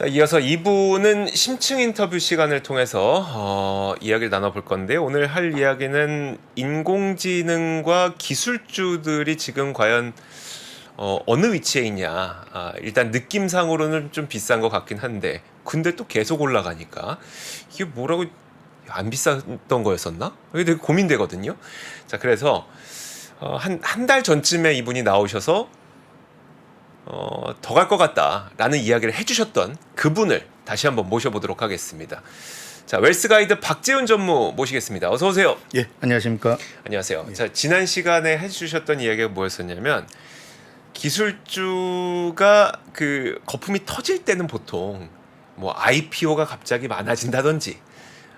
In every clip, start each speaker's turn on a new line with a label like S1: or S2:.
S1: 자, 이어서 2부는 심층 인터뷰 시간을 통해서 이야기를 나눠볼 건데, 오늘 할 이야기는 인공지능과 기술주들이 지금 과연 어느 위치에 있냐. 일단 느낌상으로는 좀 비싼 것 같긴 한데, 근데 또 계속 올라가니까 이게 뭐라고, 안 비쌌던 거였었나? 이게 되게 고민되거든요. 자, 그래서 한 달 전쯤에 이분이 나오셔서 더 갈 것 같다라는 이야기를 해주셨던 그분을 다시 한번 모셔보도록 하겠습니다. 자, 웰스가이드 박재훈 전무 모시겠습니다. 어서 오세요.
S2: 예, 안녕하십니까.
S1: 안녕하세요.
S2: 예.
S1: 자, 지난 시간에 해주셨던 이야기가 뭐였었냐면, 기술주가 그 거품이 터질 때는 보통 뭐 IPO가 갑자기 많아진다든지,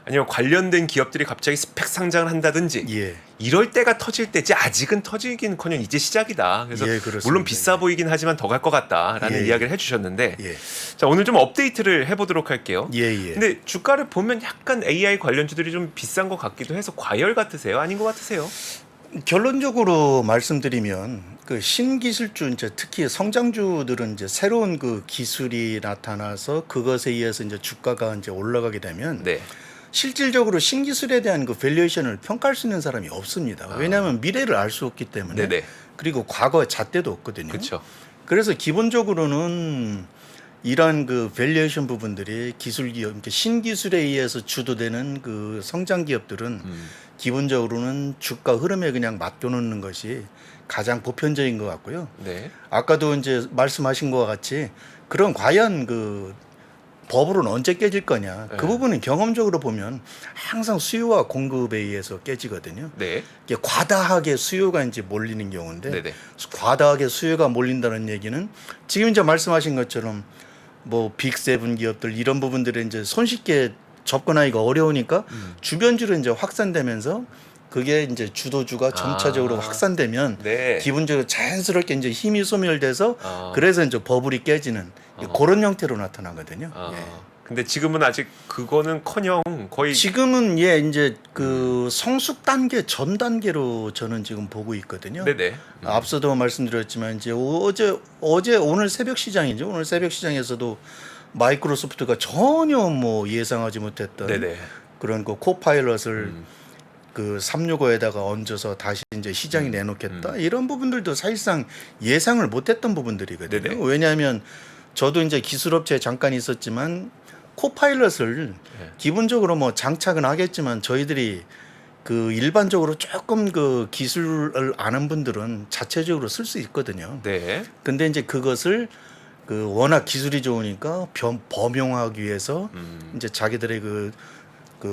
S1: 아니면 관련된 기업들이 갑자기 스펙 상장을 한다든지,
S2: 예.
S1: 이럴 때가 터질 때지, 아직은 터지긴커녕 이제 시작이다. 그래서
S2: 예, 그렇습니다.
S1: 물론 비싸 보이긴 하지만 더 갈 것 같다라는
S2: 예,
S1: 이야기를 해주셨는데,
S2: 예.
S1: 자, 오늘 좀 업데이트를 해보도록 할게요.
S2: 예.
S1: 근데 주가를 보면 약간 AI 관련주들이 좀 비싼 것 같기도 해서 과열 같으세요? 아닌 것 같으세요?
S2: 결론적으로 말씀드리면 그 신기술주 이제 특히 성장주들은 이제 새로운 그 기술이 나타나서 그것에 의해서 이제 주가가 이제 올라가게 되면
S1: 네.
S2: 실질적으로 신기술에 대한 그 밸류에이션을 평가할 수 있는 사람이 없습니다. 왜냐하면 미래를 알 수 없기 때문에.
S1: 네네.
S2: 그리고 과거의 잣대도 없거든요.
S1: 그렇죠.
S2: 그래서 기본적으로는 이러한 그 밸류에이션 부분들이 기술 기업, 그러니까 신기술에 의해서 주도되는 그 성장 기업들은 기본적으로는 주가 흐름에 그냥 맡겨놓는 것이 가장 보편적인 것 같고요.
S1: 네.
S2: 아까도 이제 말씀하신 것과 같이 그런 과연 그 버블은 언제 깨질 거냐. 그
S1: 네.
S2: 부분은 경험적으로 보면 항상 수요와 공급에 의해서 깨지거든요.
S1: 네.
S2: 이게 과다하게 수요가 이제 몰리는 경우인데
S1: 네네.
S2: 과다하게 수요가 몰린다는 얘기는 지금 이제 말씀하신 것처럼 뭐 빅세븐 기업들 이런 부분들에 이제 손쉽게 접근하기가 어려우니까 주변주로 이제 확산되면서 그게 이제 주도주가 점차적으로 확산되면
S1: 네.
S2: 기본적으로 자연스럽게 이제 힘이 소멸돼서
S1: 아.
S2: 그래서 이제 버블이 깨지는 그런 형태로 나타나거든요. 예.
S1: 근데 지금은 아직 그거는커녕 거의
S2: 지금은 예 이제 그 성숙 단계 전 단계로 저는 지금 보고 있거든요.
S1: 네네.
S2: 앞서도 말씀드렸지만 이제 어제 오늘 새벽 시장이죠. 오늘 새벽 시장에서도 마이크로소프트가 전혀 뭐 예상하지 못했던
S1: 네네.
S2: 그런 그 코파일럿을 그 365에다가 얹어서 다시 이제 시장에 내놓겠다 이런 부분들도 사실상 예상을 못했던 부분들이거든요.
S1: 네네.
S2: 왜냐하면 저도 이제 기술업체에 잠깐 있었지만 코파일럿을 기본적으로 뭐 장착은 하겠지만 저희들이 그 일반적으로 조금 그 기술을 아는 분들은 자체적으로 쓸 수 있거든요.
S1: 네.
S2: 근데 이제 그것을 그 워낙 기술이 좋으니까 범용하기 위해서 이제 자기들의 그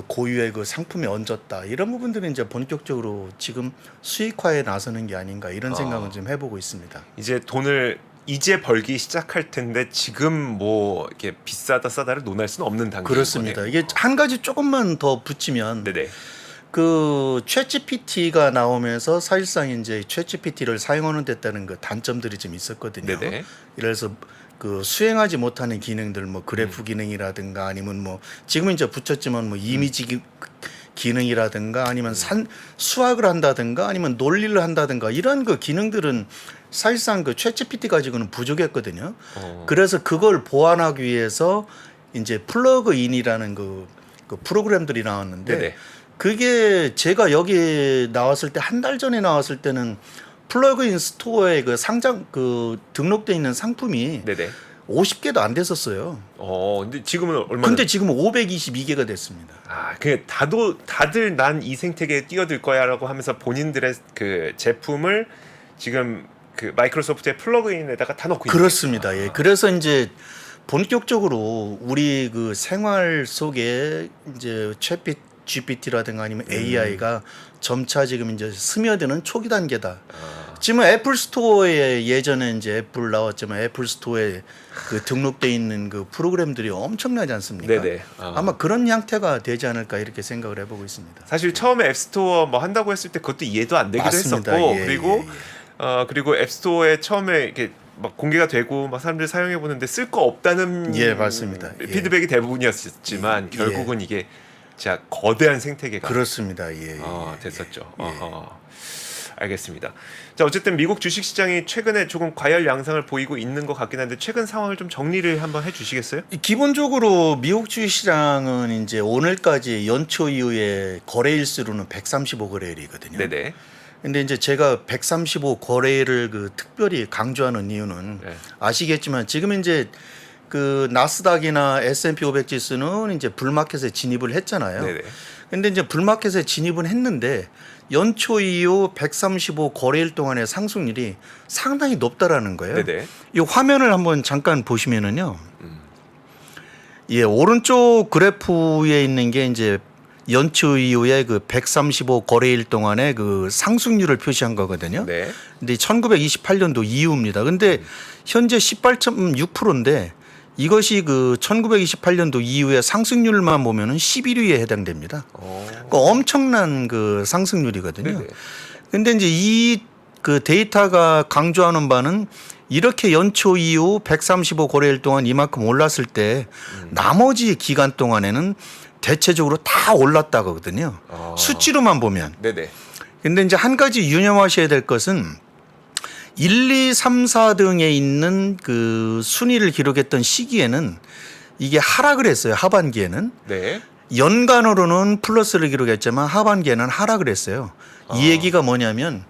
S2: 고유의 그 상품에 얹었다 이런 부분들은 이제 본격적으로 지금 수익화에 나서는 게 아닌가 이런 생각은 좀 해보고 있습니다.
S1: 이제 돈을 이제 벌기 시작할 텐데 지금 뭐 이렇게 비싸다 싸다를 논할 수는 없는 단계인
S2: 그렇습니다.
S1: 거네요.
S2: 이게 한 가지 조금만 더 붙이면
S1: 네네.
S2: 그 챗GPT가 나오면서 사실상 이제 챗GPT를 사용하는 데다는 그 단점들이 좀 있었거든요.
S1: 네네.
S2: 그래서 그 수행하지 못하는 기능들 뭐 그래프 기능이라든가 아니면 뭐 지금 이제 붙였지만 뭐 이미지 기능이라든가 아니면 수학을 한다든가 아니면 논리를 한다든가 이런 그 기능들은 사실상 그 챗GPT 가지고는 부족했거든요. 그래서 그걸 보완하기 위해서 이제 플러그인이라는 그 프로그램들이 나왔는데
S1: 네네.
S2: 그게 제가 여기 나왔을 때 한 달 전에 나왔을 때는 플러그인 스토어에 그 상장 그 등록돼 있는 상품이
S1: 네네.
S2: 50개도 안 됐었어요.
S1: 근데 지금은 얼마나?
S2: 근데 지금 522개가 됐습니다.
S1: 그 다들 난 이 생태계에 뛰어들 거야라고 하면서 본인들의 그 제품을 지금 그 마이크로소프트의 플러그인에다가 다 넣고 있는.
S2: 그렇습니다. 예. 그래서 이제 본격적으로 우리 그 생활 속에 이제 GPT라든가 아니면 AI가 점차 지금 이제 스며드는 초기 단계다. 지금 애플 스토어에 예전에 이제 애플 나왔지만 애플 스토어에 그 등록돼 있는 그 프로그램들이 엄청나지 않습니까?
S1: 네네.
S2: 아마 그런 형태가 되지 않을까 이렇게 생각을 해보고 있습니다.
S1: 사실 처음에 앱스토어 뭐 한다고 했을 때 그것도 이해도 안 되기도
S2: 맞습니다.
S1: 했었고,
S2: 예,
S1: 그리고
S2: 예,
S1: 그리고 앱스토어에 처음에 이렇게 막 공개가 되고 막 사람들이 사용해 보는데 쓸 거 없다는
S2: 예, 맞습니다.
S1: 피드백이 대부분이었지만 결국은 이게 진짜 거대한 생태계가
S2: 그렇습니다. 예,
S1: 됐었죠.
S2: 예.
S1: 알겠습니다. 자, 어쨌든 미국 주식시장이 최근에 조금 과열 양상을 보이고 있는 것 같긴 한데 최근 상황을 좀 정리를 한번 해주시겠어요?
S2: 기본적으로 미국 주식시장은 이제 오늘까지 연초 이후에 거래일수로는 135거래일이거든요.
S1: 네네.
S2: 근데 이제 제가 135 거래일을 그 특별히 강조하는 이유는
S1: 네.
S2: 아시겠지만 지금 이제 그 나스닥이나 S&P 500 지수는 이제 불마켓에 진입을 했잖아요.
S1: 네네.
S2: 근데 이제 불마켓에 진입은 했는데 연초 이후 135 거래일 동안의 상승률이 상당히 높다라는 거예요.
S1: 네네.
S2: 이 화면을 한번 잠깐 보시면은요. 예, 오른쪽 그래프에 있는 게 이제 연초 이후에 그 135 거래일 동안의 그 상승률을 표시한 거거든요.
S1: 네.
S2: 근데 1928년도 이후입니다. 근데 현재 18.6%인데 이것이 그 1928년도 이후의 상승률만 보면은 11위에 해당됩니다. 그러니까 엄청난 그 상승률이거든요.
S1: 네네.
S2: 근데 이제 이 그 데이터가 강조하는 바는 이렇게 연초 이후 135 거래일 동안 이만큼 올랐을 때 나머지 기간 동안에는 대체적으로 다 올랐다거든요. 수치로만 보면.
S1: 네네.
S2: 근데 이제 한 가지 유념하셔야 될 것은 1, 2, 3, 4 등에 있는 그 순위를 기록했던 시기에는 이게 하락을 했어요. 하반기에는.
S1: 네.
S2: 연간으로는 플러스를 기록했지만 하반기에는 하락을 했어요. 이 얘기가 뭐냐면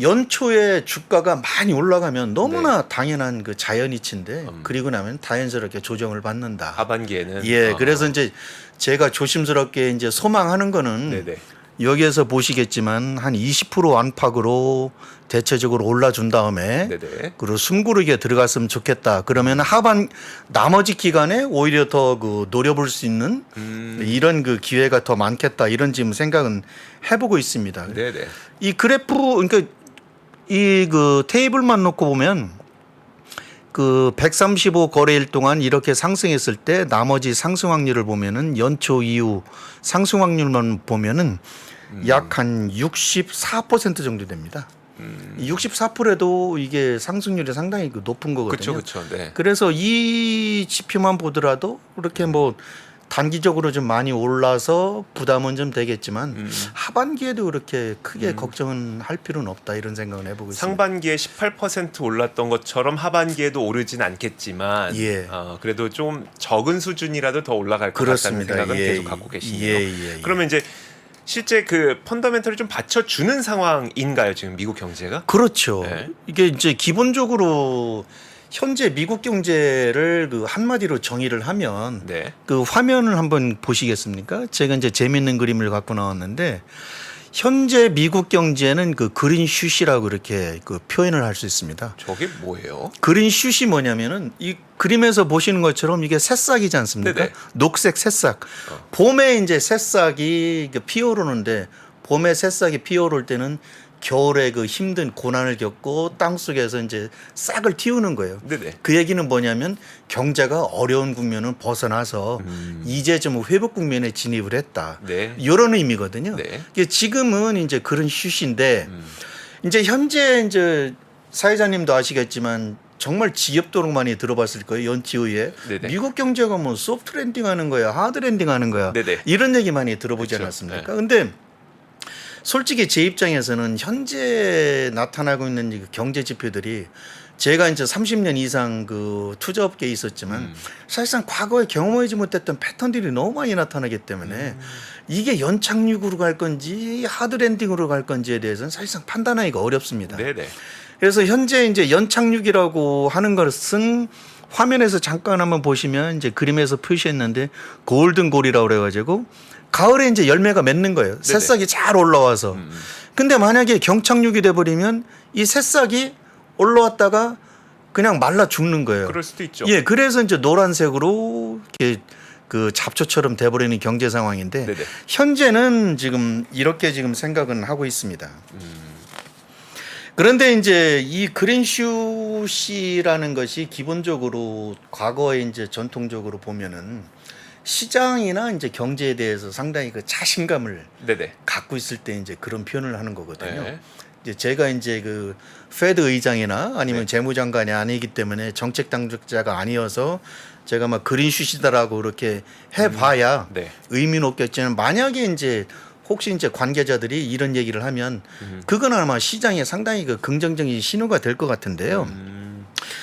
S2: 연초에 주가가 많이 올라가면 너무나 당연한 그 자연이치인데 그리고 나면 자연스럽게 조정을 받는다.
S1: 하반기에는.
S2: 예, 그래서 이제 제가 조심스럽게 이제 소망하는 거는
S1: 네네.
S2: 여기에서 보시겠지만 한 20% 안팎으로 대체적으로 올라준 다음에
S1: 네네.
S2: 그리고 숨고르기에 들어갔으면 좋겠다. 그러면 하반 나머지 기간에 오히려 더 그 노려볼 수 있는 이런 그 기회가 더 많겠다. 이런 지금 생각은 해보고 있습니다.
S1: 네네.
S2: 이 그래프 그러니까 이 그 테이블만 놓고 보면 그 135 거래일 동안 이렇게 상승했을 때 나머지 상승 확률을 보면은 연초 이후 상승 확률만 보면은 약 한 64% 정도 됩니다. 64%에도 이게 상승률이 상당히 그 높은 거거든요.
S1: 그렇죠, 그렇죠. 네.
S2: 그래서 이 지표만 보더라도 그렇게 뭐 단기적으로 좀 많이 올라서 부담은 좀 되겠지만 하반기에도 그렇게 크게 걱정은 할 필요는 없다 이런 생각을 해보고 있습니다.
S1: 상반기에 18% 올랐던 것처럼 하반기에도 오르진 않겠지만
S2: 예.
S1: 그래도 좀 적은 수준이라도 더 올라갈 것
S2: 그렇습니다.
S1: 같다는 생각은
S2: 예,
S1: 계속 갖고 계시네요.
S2: 예.
S1: 그러면 이제 실제 그 펀더멘털을 좀 받쳐주는 상황인가요 지금 미국 경제가?
S2: 그렇죠.
S1: 네.
S2: 이게 이제 기본적으로 현재 미국 경제를 그 한마디로 정의를 하면
S1: 네.
S2: 그 화면을 한번 보시겠습니까? 제가 이제 재밌는 그림을 갖고 나왔는데 현재 미국 경제는 그 그린 슛이라고 이렇게 그 표현을 할 수 있습니다.
S1: 저게 뭐예요?
S2: 그린 슛이 뭐냐면은 이 그림에서 보시는 것처럼 이게 새싹이지 않습니까?
S1: 네네.
S2: 녹색 새싹. 봄에 이제 새싹이 피어오르는데 봄에 새싹이 피어오를 때는 겨울에 그 힘든 고난을 겪고 땅 속에서 이제 싹을 틔우는 거예요.
S1: 네네.
S2: 그 얘기는 뭐냐면 경제가 어려운 국면을 벗어나서 이제 좀 회복 국면에 진입을 했다.
S1: 네.
S2: 이런 의미거든요.
S1: 네.
S2: 이게 지금은 이제 그런 슛인데 이제 현재 이제 사회자님도 아시겠지만 정말 지겹도록 많이 들어봤을 거예요. 연치 후에
S1: 네네.
S2: 미국 경제가 뭐 소프트 랜딩 하는 거야, 하드 랜딩 하는 거야.
S1: 네네.
S2: 이런 얘기 많이 들어보지
S1: 그렇죠.
S2: 않았습니까? 근데 솔직히 제 입장에서는 현재 나타나고 있는 이 경제 지표들이 제가 이제 30년 이상 그 투자업계에 있었지만 사실상 과거에 경험하지 못했던 패턴들이 너무 많이 나타나기 때문에 이게 연착륙으로 갈 건지 하드랜딩으로 갈 건지에 대해서는 사실상 판단하기가 어렵습니다.
S1: 네네.
S2: 그래서 현재 이제 연착륙이라고 하는 것은 화면에서 잠깐 한번 보시면 이제 그림에서 표시했는데 골든골이라고 그래가지고 가을에 이제 열매가 맺는 거예요.
S1: 네네.
S2: 새싹이 잘 올라와서. 근데 만약에 경착륙이 돼버리면 이 새싹이 올라왔다가 그냥 말라 죽는 거예요.
S1: 그럴 수도 있죠.
S2: 예, 그래서 이제 노란색으로 이렇게 그 잡초처럼 돼버리는 경제 상황인데
S1: 네네.
S2: 현재는 지금 이렇게 지금 생각은 하고 있습니다. 그런데 이제 이 그린슛이라는 것이 기본적으로 과거에 이제 전통적으로 보면은 시장이나 이제 경제에 대해서 상당히 그 자신감을
S1: 네네.
S2: 갖고 있을 때 이제 그런 표현을 하는 거거든요.
S1: 네.
S2: 이제 제가 이제 그 페드 의장이나 아니면
S1: 네.
S2: 재무장관이 아니기 때문에 정책 당국자가 아니어서 제가 막 그린슛이다라고 그렇게 해봐야
S1: 네.
S2: 의미는 없겠지만 만약에 이제 혹시 이제 관계자들이 이런 얘기를 하면 그건 아마 시장에 상당히 그 긍정적인 신호가 될 것 같은데요.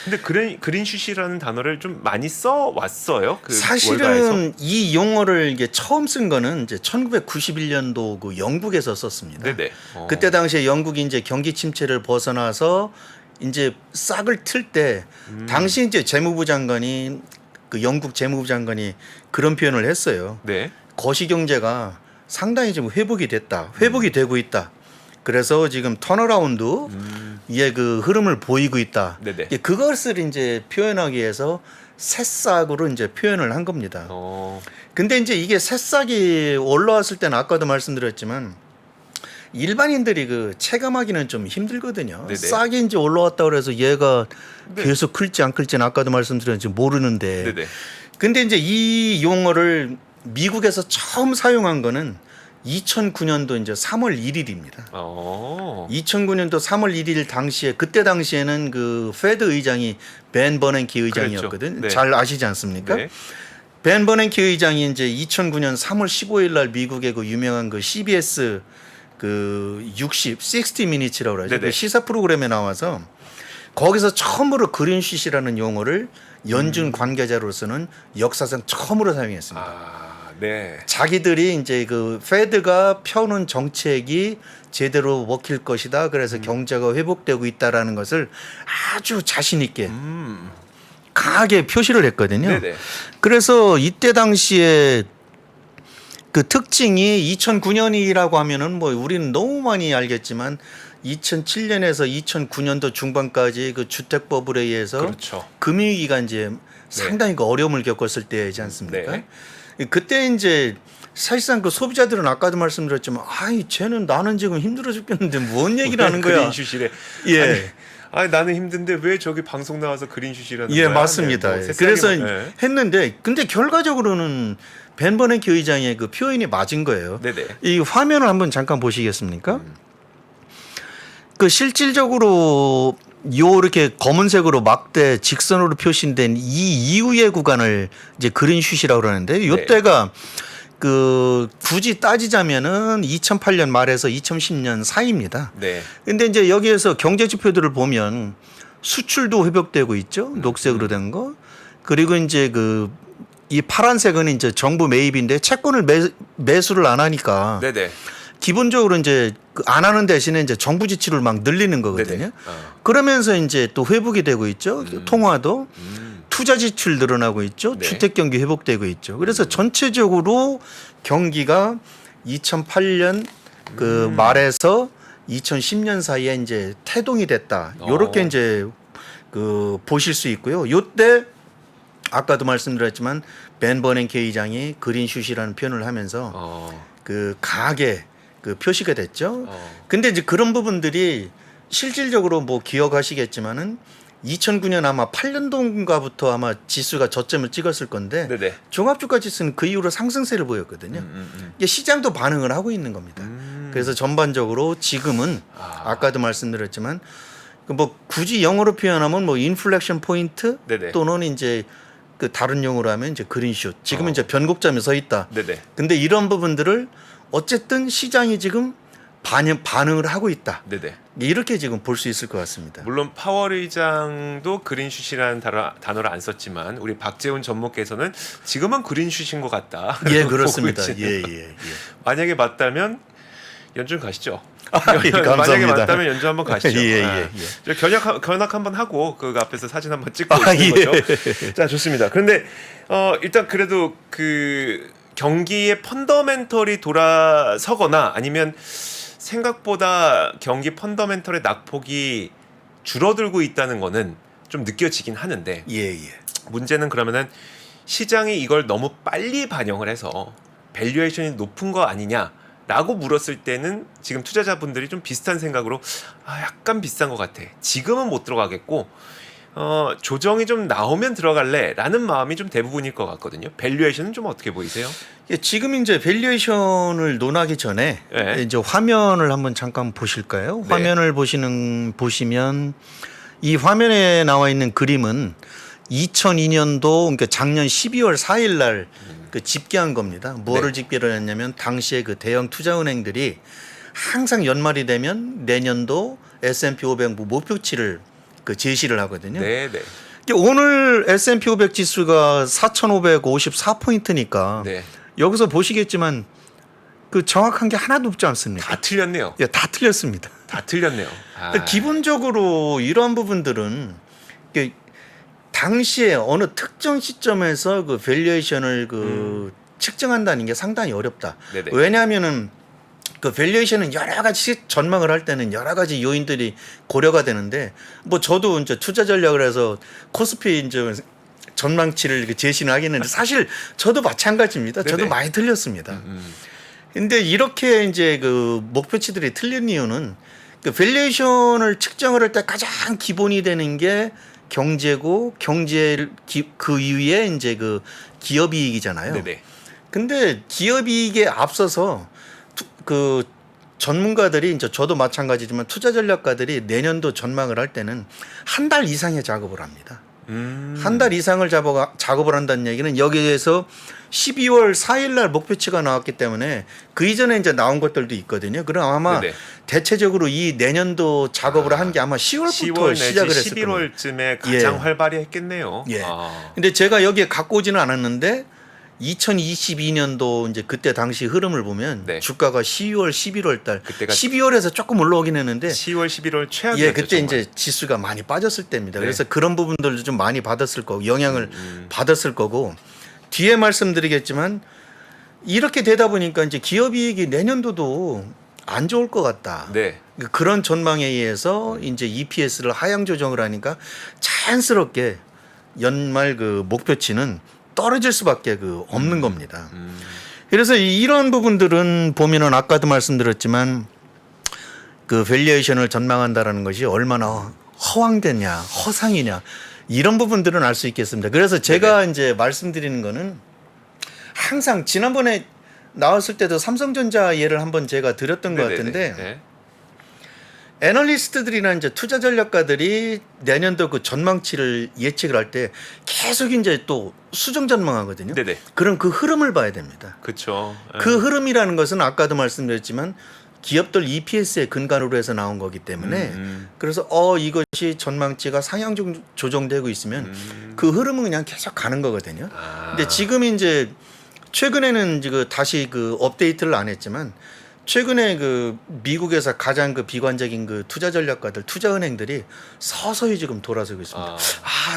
S1: 근데 그린슛이라는 단어를 좀 많이 써 왔어요. 그 월가에서?
S2: 사실은 이 용어를 이게 처음 쓴 거는 이제 1991년도 그 영국에서 썼습니다.
S1: 네네.
S2: 그때 당시에 영국이 이제 경기 침체를 벗어나서 이제 싹을 틀 때 당시 이제 재무부 장관이 그 영국 재무부 장관이 그런 표현을 했어요.
S1: 네.
S2: 거시 경제가 상당히 지금 회복이 됐다. 회복이 되고 있다. 그래서 지금 턴어라운드 의 그 흐름을 보이고 있다.
S1: 네네.
S2: 그것을 이제 표현하기 위해서 새싹으로 이제 표현을 한 겁니다. 근데 이제 이게 새싹이 올라왔을 때는 아까도 말씀드렸지만 일반인들이 그 체감하기는 좀 힘들거든요.
S1: 네네.
S2: 싹이 이제 올라왔다 그래서 얘가
S1: 네.
S2: 계속 클지 안 클지는 아까도 말씀드렸지만 모르는데.
S1: 네네.
S2: 근데 이제 이 용어를 미국에서 처음 사용한 거는 2009년도 이제 3월 1일입니다. 2009년도 3월 1일 당시에 그때 당시에는 그 페드 의장이 벤 버냉키 의장이었거든.
S1: 그랬죠. 네.
S2: 잘 아시지 않습니까?
S1: 네.
S2: 벤 버냉키 의장이 이제 2009년 3월 15일 날 미국의 그 유명한 그 CBS 그 60 Minutes라고 그러죠.
S1: 네네.
S2: 그 시사 프로그램에 나와서 거기서 처음으로 그린슛이라는 용어를 연준 관계자로서는 역사상 처음으로 사용했습니다.
S1: 네.
S2: 자기들이 이제 그 페드가 펴놓은 정책이 제대로 먹힐 것이다. 그래서 경제가 회복되고 있다라는 것을 아주 자신 있게 강하게 표시를 했거든요.
S1: 네네.
S2: 그래서 이때 당시에 그 특징이 2009년이라고 하면은 뭐 우리는 너무 많이 알겠지만 2007년에서 2009년도 중반까지 그 주택법에 의해서
S1: 그렇죠.
S2: 금융위기가 이제 상당히 그 어려움을 겪었을 때이지 않습니까?
S1: 네.
S2: 그때 이제 사실상 그 소비자들은 아까도 말씀드렸지만 아이 쟤는 나는 지금 힘들어 죽겠는데 뭔 얘기를 하는 거야.
S1: 그린슛이래.
S2: 예.
S1: 아니 나는 힘든데 왜 저기 방송 나와서 그린슛이라는
S2: 예,
S1: 거야?
S2: 맞습니다.
S1: 네, 뭐
S2: 그래서
S1: 네.
S2: 했는데 근데 결과적으로는 벤 버냉키 의장의 그 표현이 맞은 거예요.
S1: 네네.
S2: 이 화면을 한번 잠깐 보시겠습니까? 그 실질적으로 요 이렇게 검은색으로 막대 직선으로 표시된 이 이후의 구간을 이제 그린슛이라고 그러는데 요때가 그 굳이 따지자면은 2008년 말에서 2010년 사이입니다.
S1: 네.
S2: 근데 이제 여기에서 경제 지표들을 보면 수출도 회복되고 있죠. 녹색으로 된 거. 그리고 이제 그 이 파란색은 이제 정부 매입인데 채권을 매수를 안 하니까
S1: 네네.
S2: 기본적으로 이제 안 하는 대신에 이제 정부 지출을 막 늘리는 거거든요.
S1: 네네.
S2: 그러면서 이제 또 회복이 되고 있죠. 통화도 투자 지출 늘어나고 있죠.
S1: 네.
S2: 주택 경기 회복되고 있죠. 그래서 전체적으로 경기가 2008년 그 말에서 2010년 사이에 이제 태동이 됐다. 요렇게 이제 그 보실 수 있고요. 요때 아까도 말씀드렸지만 벤 버냉키 의장이 그린슛이라는 표현을 하면서 그 강하게 그 표시가 됐죠. 근데 이제 그런 부분들이 실질적으로 뭐 기억하시겠지만은 2009년 아마 8년도인가부터 아마 지수가 저점을 찍었을 건데
S1: 네네.
S2: 종합주가 지수는 그 이후로 상승세를 보였거든요. 이게 시장도 반응을 하고 있는 겁니다. 그래서 전반적으로 지금은 아까도 말씀드렸지만 뭐 굳이 영어로 표현하면 뭐 인플렉션 포인트
S1: 네네.
S2: 또는 이제 그 다른 용어로 하면 이제 그린슛. 지금은 이제 변곡점에 서 있다.
S1: 네네.
S2: 근데 이런 부분들을 어쨌든 시장이 지금 반응을 하고 있다.
S1: 네네.
S2: 이렇게 지금 볼 수 있을 것 같습니다.
S1: 물론 파월 의장도 그린슛이라는 단어를 안 썼지만 우리 박재훈 전무께서는 지금은 그린슛인 것 같다.
S2: 예,
S1: 보고
S2: 그렇습니다.
S1: 계시는.
S2: 예.
S1: 만약에 맞다면 연준 가시죠.
S2: 예, 감사합니다.
S1: 만약에 맞다면 연준 한번 가시죠.
S2: 예.
S1: 저 견학 한번 하고 그 앞에서 사진 한번 찍고
S2: 예.
S1: 있는 거죠. 자, 좋습니다. 그런데 일단 그래도 그 경기의 펀더멘털이 돌아서거나 아니면 생각보다 경기 펀더멘털의 낙폭이 줄어들고 있다는 거는 좀 느껴지긴 하는데
S2: 예.
S1: 문제는 그러면은 시장이 이걸 너무 빨리 반영을 해서 밸류에이션이 높은 거 아니냐라고 물었을 때는 지금 투자자분들이 좀 비슷한 생각으로 약간 비싼 것 같아. 지금은 못 들어가겠고 조정이 좀 나오면 들어갈래라는 마음이 좀 대부분일 것 같거든요. 밸류에이션은 좀 어떻게 보이세요?
S2: 예, 지금 이제 밸류에이션을 논하기 전에
S1: 네.
S2: 이제 화면을 한번 잠깐 보실까요?
S1: 네.
S2: 화면을 보시면 이 화면에 나와 있는 그림은 2002년도 그러니까 작년 12월 4일 날 그 집계한 겁니다. 뭐를
S1: 네.
S2: 집계를 했냐면 당시에 그 대형 투자은행들이 항상 연말이 되면 내년도 S&P 500 목표치를 그 제시를 하거든요.
S1: 네, 네.
S2: 오늘 S&P 500 지수가 4,554포인트니까
S1: 네.
S2: 여기서 보시겠지만 그 정확한 게 하나도 없지 않습니까?
S1: 다 틀렸네요.
S2: 예, 다 틀렸습니다.
S1: 다 틀렸네요. 아.
S2: 그러니까 기본적으로 이러한 부분들은 그 당시에 어느 특정 시점에서 그 밸류에이션을 그 측정한다는 게 상당히 어렵다.
S1: 네네.
S2: 왜냐하면은 그 밸류에이션은 여러 가지 전망을 할 때는 여러 가지 요인들이 고려가 되는데 뭐 저도 이제 투자 전략을 해서 코스피 이제 전망치를 그 제시는 하겠는데 사실 저도 마찬가지입니다. 저도
S1: 네네.
S2: 많이 틀렸습니다.
S1: 음.
S2: 근데 이렇게 이제 그 목표치들이 틀린 이유는 그 밸류에이션을 측정을 할 때 가장 기본이 되는 게 경제고 경제 그 이후에 이제 그 기업 이익이잖아요.
S1: 네네.
S2: 근데 기업 이익에 앞서서 그 전문가들이 이제 저도 마찬가지지만 투자 전략가들이 내년도 전망을 할 때는 한 달 이상의 작업을 합니다. 한 달 이상을 작업을 한다는 얘기는 여기에서 12월 4일 날 목표치가 나왔기 때문에 그 이전에 이제 나온 것들도 있거든요. 그럼 아마
S1: 네네.
S2: 대체적으로 이 내년도 작업을 한 게 아마 10월부터
S1: 10월 내지
S2: 시작을 했을 겁니다.
S1: 11월쯤에 가장
S2: 예.
S1: 활발히 했겠네요.
S2: 예.
S1: 아.
S2: 근데 제가 여기에 갖고 오지는 않았는데 2022년도 이제 그때 당시 흐름을 보면
S1: 네.
S2: 주가가 12월, 11월 달
S1: 그때가
S2: 12월에서 조금 올라오긴 했는데
S1: 10월, 11월 최악이었죠.
S2: 예, 그때
S1: 정말.
S2: 이제 지수가 많이 빠졌을 때입니다.
S1: 네.
S2: 그래서 그런 부분들도 좀 많이 받았을 거고 영향을 받았을 거고 뒤에 말씀드리겠지만 이렇게 되다 보니까 이제 기업 이익이 내년도도 안 좋을 것 같다.
S1: 네.
S2: 그런 전망에 의해서 이제 EPS를 하향 조정을 하니까 자연스럽게 연말 그 목표치는 떨어질 수밖에 그 없는 겁니다. 그래서 이런 부분들은 보면은 아까도 말씀드렸지만 그 밸류에이션을 전망한다라는 것이 얼마나 허황되냐, 허상이냐 이런 부분들은 알 수 있겠습니다. 그래서 제가 이제 말씀드리는 거는 항상 지난번에 나왔을 때도 삼성전자 예를 한번 제가 드렸던 것
S1: 네네네.
S2: 같은데
S1: 네.
S2: 애널리스트들이나 이제 투자 전략가들이 내년도 그 전망치를 예측을 할 때 계속 이제 또 수정 전망하거든요.
S1: 네네.
S2: 그럼 그 흐름을 봐야 됩니다.
S1: 그렇죠.
S2: 그 흐름이라는 것은 아까도 말씀드렸지만 기업들 EPS의 근간으로 해서 나온 거기 때문에 그래서 이것이 전망치가 상향 조정되고 있으면 그 흐름은 그냥 계속 가는 거거든요.
S1: 아.
S2: 근데 지금 이제 최근에는 지금 다시 그 업데이트를 안 했지만 최근에 그 미국에서 가장 그 비관적인 그 투자 전략가들, 투자 은행들이 서서히 지금 돌아서고 있습니다.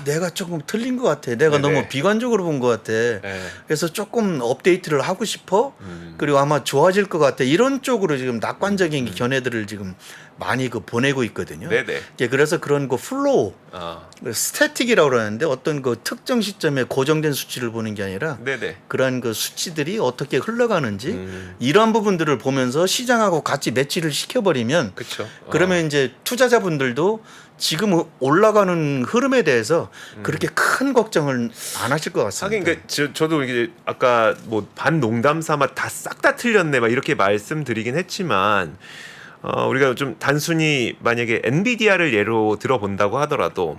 S2: 내가 조금 틀린 것 같아. 내가
S1: 네네.
S2: 너무 비관적으로 본 것 같아.
S1: 네.
S2: 그래서 조금 업데이트를 하고 싶어. 그리고 아마 좋아질 것 같아. 이런 쪽으로 지금 낙관적인 견해들을 지금 많이 그 보내고 있거든요.
S1: 네네.
S2: 예, 그래서 그런 그 플로우,
S1: 아.
S2: 스태틱이라고 그러는데 어떤 그 특정 시점에 고정된 수치를 보는 게 아니라
S1: 네네.
S2: 그러한 그 수치들이 어떻게 흘러가는지 이러한 부분들을 보면서 시장하고 같이 매치를 시켜버리면
S1: 그렇죠.
S2: 그러면 이제 투자자분들도 지금 올라가는 흐름에 대해서 그렇게 큰 걱정을 안 하실 것 같습니다.
S1: 하긴 그러니까 저도 이게 아까 뭐 반농담 삼아 다 싹 다 틀렸네 막 이렇게 말씀드리긴 했지만 우리가 좀 단순히 만약에 엔비디아를 예로 들어본다고 하더라도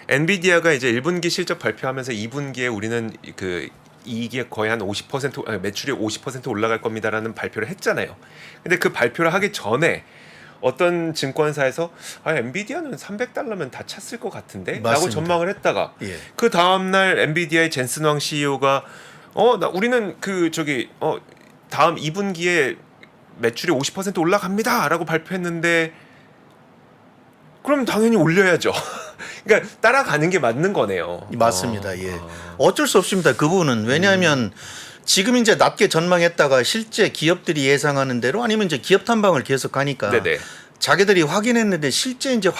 S1: 엔비디아가 이제 1분기 실적 발표하면서 2분기에 우리는 그 이익이 거의 한 50% 아니, 매출이 50% 올라갈 겁니다라는 발표를 했잖아요. 근데 그 발표를 하기 전에 어떤 증권사에서 엔비디아는 $300면 다 찼을 것 같은데 라고
S2: 맞습니다.
S1: 전망을 했다가
S2: 예.
S1: 그 다음날 엔비디아의 젠슨 왕 CEO가 우리는 다음 2분기에 매출이 50% 올라갑니다라고 발표했는데 그럼 당연히 올려야죠. 그러니까 따라가는 게 맞는 거네요.
S2: 맞습니다. 예. 어쩔 수 없습니다. 그 부분은 왜냐하면 지금 이제 낮게 전망했다가 실제 기업들이 예상하는 대로 아니면 이제 기업 탐방을 계속 가니까
S1: 네네.
S2: 자기들이 확인했는데 실제 이제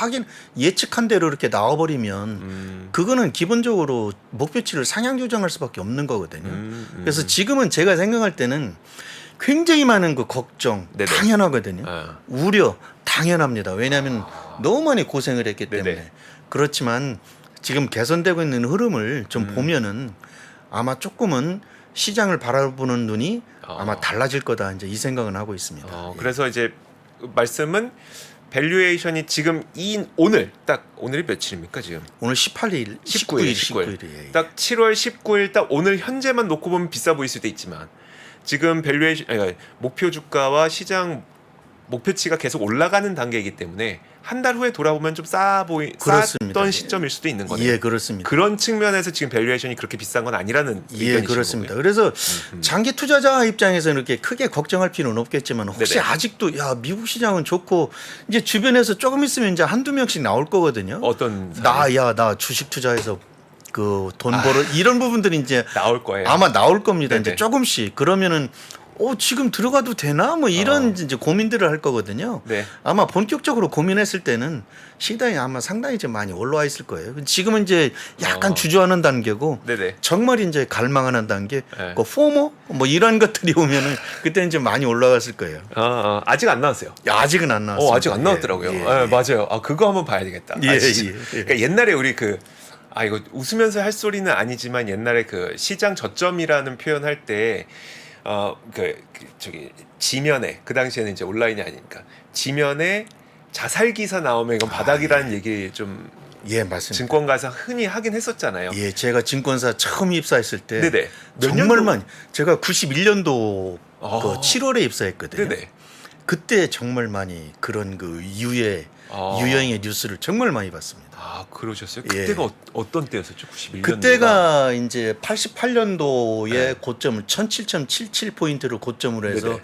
S2: 예측한 대로 이렇게 나와버리면 그거는 기본적으로 목표치를 상향 조정할 수밖에 없는 거거든요. 그래서 지금은 제가 생각할 때는 굉장히 많은 그 걱정
S1: 네네.
S2: 당연하거든요.
S1: 아.
S2: 우려 당연합니다. 왜냐하면 너무 많이 고생을 했기
S1: 네네.
S2: 때문에. 그렇지만 지금 개선되고 있는 흐름을 좀 보면은 아마 조금은 시장을 바라보는 눈이 아마 달라질 거다 이제 이 생각은 하고 있습니다. 예.
S1: 그래서 이제 말씀은 밸류에이션이 지금 오늘 딱 오늘이 며칠입니까 지금?
S2: 오늘 18일, 19일. 예.
S1: 딱 7월 19일 딱 오늘 현재만 놓고 보면 비싸 보일 수도 있지만 지금 밸류에이션 목표 주가와 시장 목표치가 계속 올라가는 단계이기 때문에 한 달 후에 돌아보면 좀
S2: 그렇습니다.
S1: 쌌던 시점일 수도 있는 거네요.
S2: 예, 그렇습니다.
S1: 그런 측면에서 지금 밸류에이션이 그렇게 비싼 건 아니라는
S2: 예,
S1: 의견이신
S2: 그렇습니다.
S1: 거고요.
S2: 그래서 장기 투자자 입장에서는 이렇게 크게 걱정할 필요는 없겠지만 혹시
S1: 네네.
S2: 아직도 야 미국 시장은 좋고 이제 주변에서 조금 있으면 이제 한두 명씩 나올 거거든요.
S1: 어떤 사람이
S2: 나 주식 투자해서 그 돈 벌어 이런 부분들이 이제
S1: 나올 거예요.
S2: 아마 나올 겁니다. 이제
S1: 네네.
S2: 조금씩 그러면은 지금 들어가도 되나 뭐 이런 이제 고민들을 할 거거든요.
S1: 네.
S2: 아마 본격적으로 고민했을 때는 시장이 아마 상당히 좀 많이 올라와 있을 거예요. 지금은 이제 약간 주저하는 단계고
S1: 네네.
S2: 정말 이제 갈망하는 단계,
S1: 네.
S2: 그 포모 뭐 이런 것들이 오면은 그때는 이제 많이 올라갔을 거예요.
S1: 아직 안 나왔어요.
S2: 야, 아직은 안 나왔어요.
S1: 아직 안 나왔더라고요. 맞아요. 그거 한번 봐야 되겠다. 진짜. 그러니까 옛날에 우리 이거 웃으면서 할 소리는 아니지만 옛날에 그 시장 저점이라는 표현할 때 지면에 그 당시에는 이제 온라인이 아니니까 지면에 자살 기사 나오면 이건 바닥이라는 얘기 좀
S2: 예, 맞습니다.
S1: 증권가에서 흔히 하긴 했었잖아요.
S2: 예, 제가 증권사 처음 입사했을 때
S1: 네네. 몇
S2: 정말
S1: 년도?
S2: 많이 제가 91년도 그 7월에 입사했거든요.
S1: 네네.
S2: 그때 정말 많이 그런 그 유형의 뉴스를 정말 많이 봤습니다.
S1: 그러셨어요?
S2: 예.
S1: 그때가 어떤 때였었죠? 91년도가.
S2: 그때가 이제 88년도에
S1: 네.
S2: 고점을 17.77포인트를 고점으로 해서
S1: 네네.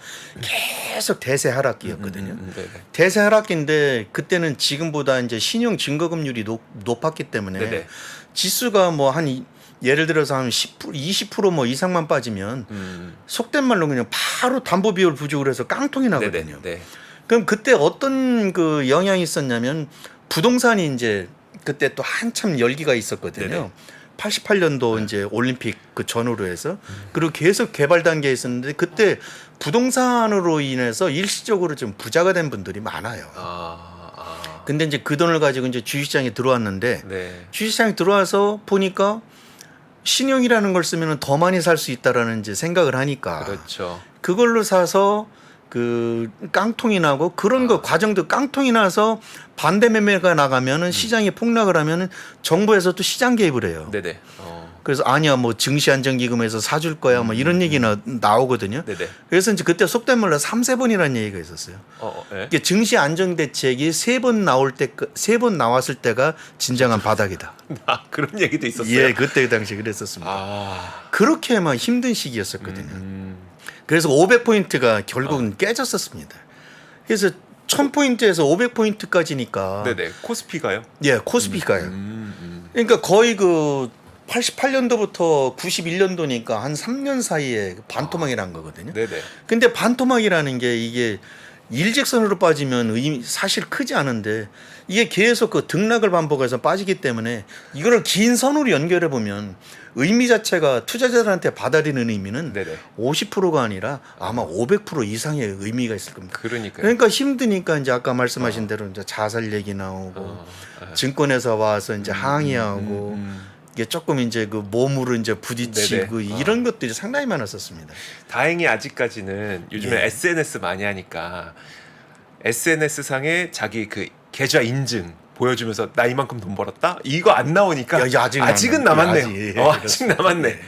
S2: 계속 대세 하락기였거든요.
S1: 네네.
S2: 대세 하락기인데 그때는 지금보다 이제 신용 증거금률이 높았기 때문에
S1: 네네.
S2: 지수가 뭐 한 예를 들어서 한 10%, 20% 뭐 이상만 빠지면 속된 말로 그냥 바로 담보 비율 부족을 해서 깡통이 나거든요.
S1: 네네. 네.
S2: 그럼 그때 어떤 그 영향이 있었냐면 부동산이 이제 그때 또 한참 열기가 있었거든요.
S1: 네네.
S2: 88년도 이제 올림픽 그 전후로 해서 그리고 계속 개발 단계에 있었는데 그때 부동산으로 인해서 일시적으로 좀 부자가 된 분들이 많아요. 근데 이제 그 돈을 가지고 이제 주식시장에 들어왔는데
S1: 네.
S2: 주식시장에 들어와서 보니까 신용이라는 걸 쓰면 더 많이 살 수 있다라는 이제 생각을 하니까
S1: 그렇죠.
S2: 그걸로 사서 그 깡통이 나고 그런 거 과정도 깡통이 나서 반대 매매가 나가면은 시장이 폭락을 하면은 정부에서 또 시장 개입을 해요.
S1: 네네.
S2: 그래서 아니야 뭐 증시안정기금에서 사줄 거야 뭐 이런 얘기 나오거든요.
S1: 네네.
S2: 그래서 이제 그때 속된 말로 3-3번이라는 얘기가 있었어요.
S1: 네.
S2: 이게 증시안정대책이 3번 나왔을 때가 진정한 바닥이다.
S1: 그런 얘기도 있었어요.
S2: 예, 그때 당시 그랬었습니다. 그렇게 막 힘든 시기였었거든요. 그래서 500포인트가 결국은 깨졌었습니다. 그래서 1000포인트에서 500포인트까지니까
S1: 네네. 코스피가요?
S2: 예, 코스피가요. 그러니까 거의 그 88년도부터 91년도니까 한 3년 사이에 반토막이란 거거든요.
S1: 네네.
S2: 근데 반토막이라는 게 이게 일직선으로 빠지면 사실 크지 않은데 이게 계속 그 등락을 반복해서 빠지기 때문에 이거를 긴 선으로 연결해 보면 의미 자체가 투자자들한테 받아들이는 의미는
S1: 네네.
S2: 50%가 아니라 아마 500% 이상의 의미가 있을 겁니다.
S1: 그러니까요.
S2: 그러니까 힘드니까 이제 아까 말씀하신 대로 이제 자살 얘기 나오고 증권회사 와서 이제 항의하고 이게 조금 이제 그 몸으로 이제 부딪히고
S1: 네네.
S2: 이런 것들이 상당히 많았었습니다.
S1: 다행히 아직까지는 요즘에
S2: 예.
S1: SNS 많이 하니까 SNS 상에 자기 그 계좌 인증 보여주면서 나 이만큼 돈 벌었다 이거 안 나오니까
S2: 야,
S1: 아직은 남았네요.
S2: 아직,
S1: 아직 남았네.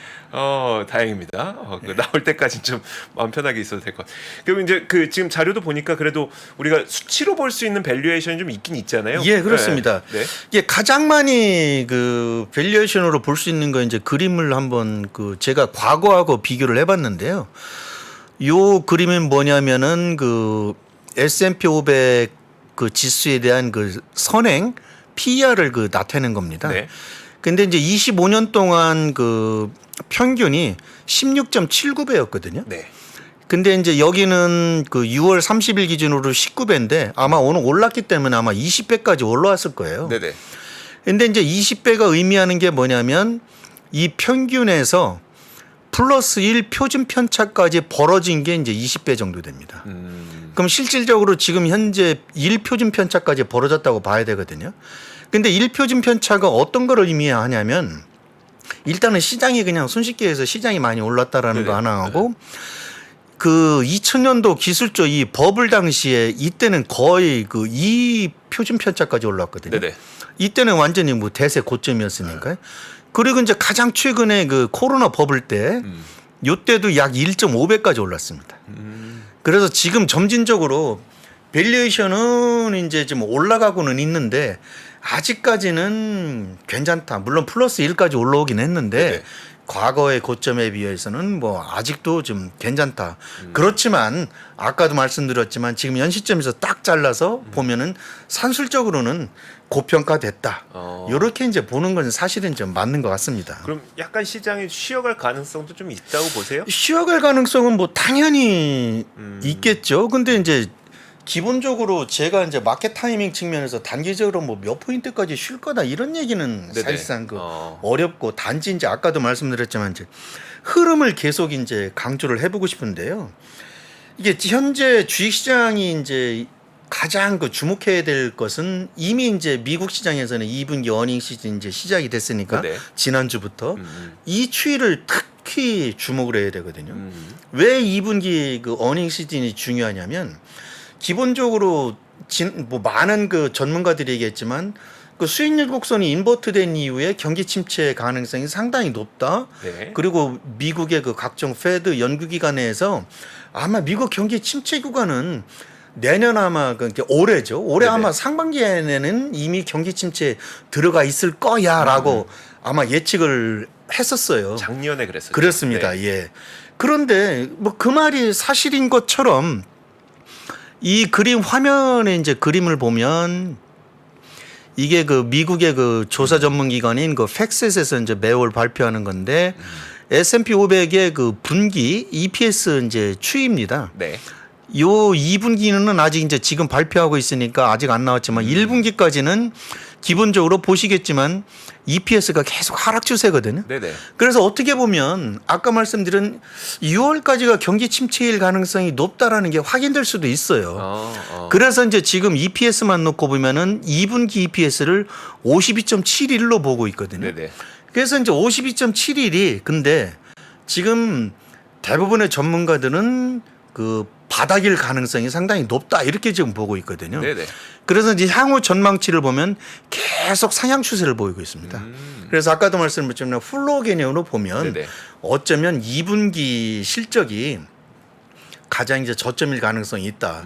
S1: 다행입니다. 나올 때까지 좀 마음 편하게 있어도 될 것 같아요. 그리고 이제 그 지금 자료도 보니까 그래도 우리가 수치로 볼 수 있는 밸류에이션이 좀 있긴 있잖아요.
S2: 예, 그렇습니다.
S1: 네.
S2: 이게 가장 많이 그 밸류에이션으로 볼 수 있는 거 이제 그림을 한번 그 제가 과거하고 비교를 해봤는데요. 요 그림은 뭐냐면은 그 S&P 500 그 지수에 대한 그 선행 PER을 그 나타내는 겁니다.
S1: 네.
S2: 근데 이제 25년 동안 그 평균이 16.79배였거든요.
S1: 네.
S2: 근데 이제 여기는 그 6월 30일 기준으로 19배인데 아마 오늘 올랐기 때문에 아마 20배까지 올라왔을 거예요.
S1: 네네.
S2: 근데 이제 20배가 의미하는 게 뭐냐면 이 평균에서 플러스 1 표준 편차까지 벌어진 게 이제 20배 정도 됩니다. 그럼 실질적으로 지금 현재 1 표준 편차까지 벌어졌다고 봐야 되거든요. 근데 1 표준 편차가 어떤 걸 의미하냐면 일단은 시장이 그냥 손쉽게 해서 시장이 많이 올랐다라는
S1: 네네.
S2: 거 하나 하고 그 2000년도 기술조 이 버블 당시에 이때는 거의 그 이 표준 편차까지 올라왔거든요.
S1: 네네.
S2: 이때는 완전히 뭐 대세 고점이었으니까요. 그리고 이제 가장 최근에 그 코로나 버블 때 요때도 약 1.5배까지 올랐습니다. 그래서 지금 점진적으로 밸류에이션은 이제 좀 올라가고는 있는데 아직까지는 괜찮다. 물론 플러스 1까지 올라오긴 했는데
S1: 네네.
S2: 과거의 고점에 비해서는 뭐 아직도 좀 괜찮다. 그렇지만 아까도 말씀드렸지만 지금 현 시점에서 딱 잘라서 보면은 산술적으로는 고평가됐다. 이렇게 이제 보는 건 사실은 좀 맞는 것 같습니다.
S1: 그럼 약간 시장이 쉬어갈 가능성도 좀 있다고 보세요?
S2: 쉬어갈 가능성은 뭐 당연히 있겠죠. 근데 이제 기본적으로 제가 이제 마켓 타이밍 측면에서 단기적으로 뭐 몇 포인트까지 쉴 거다 이런 얘기는
S1: 네네.
S2: 사실상 그 어렵고 단지 이제 아까도 말씀드렸지만 이제 흐름을 계속 이제 강조를 해보고 싶은데요. 이게 현재 주식시장이 이제 가장 그 주목해야 될 것은 이미 이제 미국 시장에서는 2분기 어닝 시즌 이제 시작이 됐으니까
S1: 네네.
S2: 지난주부터 이 추이를 특히 주목을 해야 되거든요. 왜 2분기 그 어닝 시즌이 중요하냐면 기본적으로 뭐 많은 그 전문가들이 얘기했지만 그 수익률 곡선이 인버트된 이후에 경기 침체 가능성이 상당히 높다.
S1: 네.
S2: 그리고 미국의 그 각종 페드 연구기관에서 아마 미국 경기 침체 구간은 내년 아마 그 올해죠. 올해
S1: 네네.
S2: 아마 상반기에는 이미 경기 침체 들어가 있을 거야라고 아마 예측을 했었어요.
S1: 작년에 그랬어요.
S2: 그렇습니다.
S1: 네.
S2: 예. 그런데 뭐 그 말이 사실인 것처럼 이 그림 화면에 이제 그림을 보면 이게 그 미국의 그 조사 전문 기관인 그 팩셋에서 이제 매월 발표하는 건데 S&P 500의 그 분기 EPS 이제 추이입니다.
S1: 네.
S2: 요 2분기는 아직 이제 지금 발표하고 있으니까 아직 안 나왔지만 1분기까지는 기본적으로 보시겠지만 EPS가 계속 하락 추세거든요.
S1: 네네.
S2: 그래서 어떻게 보면 아까 말씀드린 6월까지가 경기 침체일 가능성이 높다라는 게 확인될 수도 있어요. 그래서 이제 지금 EPS만 놓고 보면은 2분기 EPS를 52.71로 보고 있거든요.
S1: 네네.
S2: 그래서 이제 52.71이 근데 지금 대부분의 전문가들은 그 바닥일 가능성이 상당히 높다 이렇게 지금 보고 있거든요.
S1: 네네.
S2: 그래서 이제 향후 전망치를 보면 계속 상향 추세를 보이고 있습니다. 그래서 아까도 말씀드렸지만 플로우 개념으로 보면
S1: 네네.
S2: 어쩌면 2분기 실적이 가장 이제 저점일 가능성이 있다.